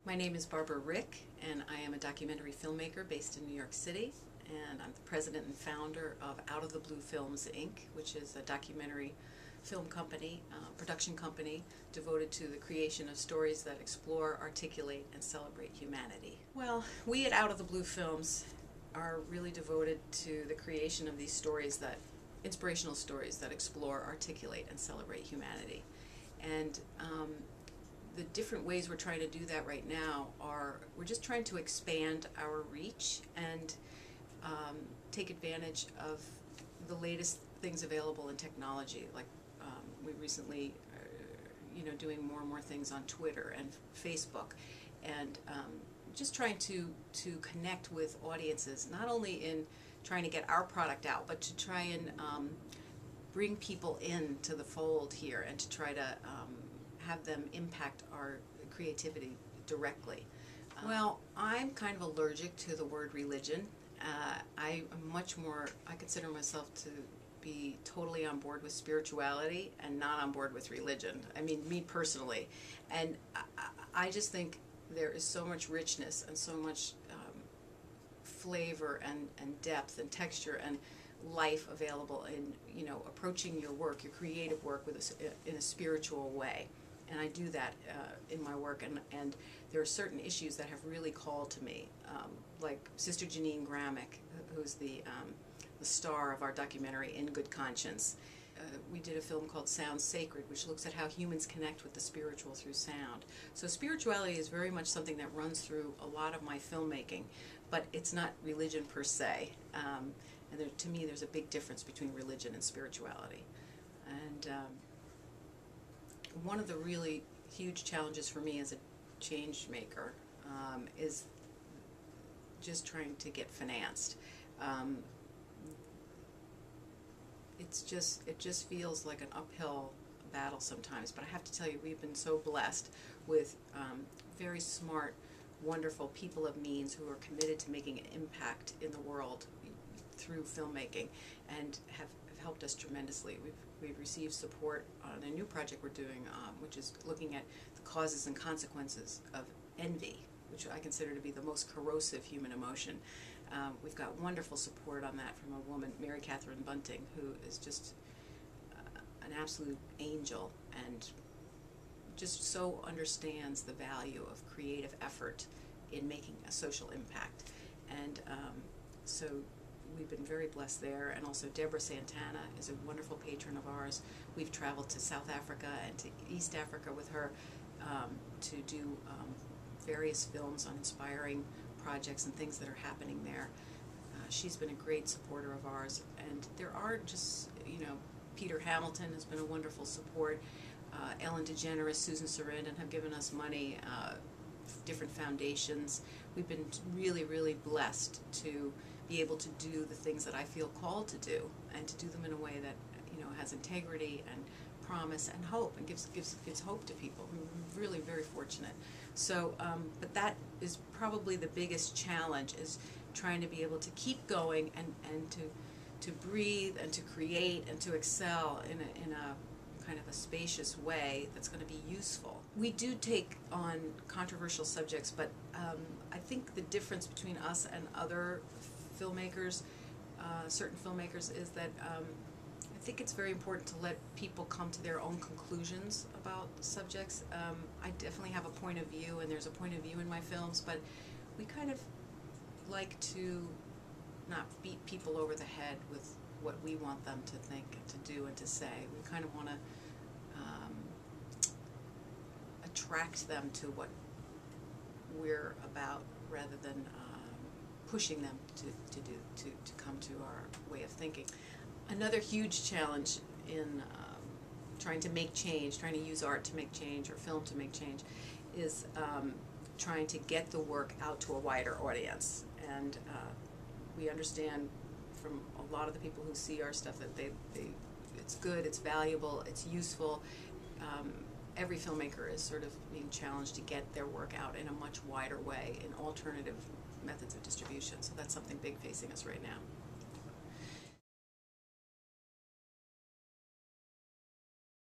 My name is Barbara Rick, and I am a documentary filmmaker based in New York City, and I'm the president and founder of Out of the Blue Films, Inc., which is a documentary film company, production company, devoted to the creation of stories that explore, articulate, and celebrate humanity. Well, we at Out of the Blue Films are really devoted to the creation of these stories inspirational stories that explore, articulate, and celebrate humanity. And the different ways we're trying to do that right now are we're just trying to expand our reach and take advantage of the latest things available in technology. Like we recently are, doing more and more things on Twitter and Facebook, and just trying to connect with audiences, not only in trying to get our product out, but to try and bring people into the fold here and to try to have them impact our creativity directly. Well, I'm kind of allergic to the word religion. I consider myself to be totally on board with spirituality and not on board with religion. I mean, me personally. And I just think there is so much richness and so much flavor and depth and texture and life available in approaching your work, your creative work, in a spiritual way. And I do that in my work, and there are certain issues that have really called to me, like Sister Janine Gramick, who's the star of our documentary In Good Conscience. We did a film called Sound Sacred, which looks at how humans connect with the spiritual through sound. So spirituality is very much something that runs through a lot of my filmmaking, but it's not religion per se. And to me, there's a big difference between religion and spirituality. And one of the really huge challenges for me as a change maker is just trying to get financed. It just feels like an uphill battle sometimes, but I have to tell you, we've been so blessed with very smart, wonderful people of means who are committed to making an impact in the world through filmmaking, and have helped us tremendously. We've received support on a new project we're doing, which is looking at the causes and consequences of envy, which I consider to be the most corrosive human emotion. We've got wonderful support on that from a woman, Mary Catherine Bunting, who is just an absolute angel and just so understands the value of creative effort in making a social impact. And so we've been very blessed there. And also Deborah Santana is a wonderful patron of ours. We've traveled to South Africa and to East Africa with her to do various films on inspiring projects and things that are happening there. She's been a great supporter of ours, and there are just, Peter Hamilton has been a wonderful support. Ellen DeGeneres, Susan Sarandon have given us money, different foundations. We've been really, really blessed to be able to do the things that I feel called to do, and to do them in a way that has integrity and promise and hope, and gives hope to people. We're really very fortunate. So, but that is probably the biggest challenge, is trying to be able to keep going and to breathe and to create and to excel in a kind of a spacious way that's going to be useful. We do take on controversial subjects, but I think the difference between us and other filmmakers, certain filmmakers, is that I think it's very important to let people come to their own conclusions about subjects. I definitely have a point of view, and there's a point of view in my films, but we kind of like to not beat people over the head with what we want them to think and to do and to say. We kind of want to attract them to what we're about, rather than pushing them to come to our way of thinking. Another huge challenge in trying to make change, trying to use art to make change or film to make change, is trying to get the work out to a wider audience. And we understand from a lot of the people who see our stuff that it's good, it's valuable, it's useful. Every filmmaker is sort of being challenged to get their work out in a much wider way in alternative methods of distribution. So that's something big facing us right now.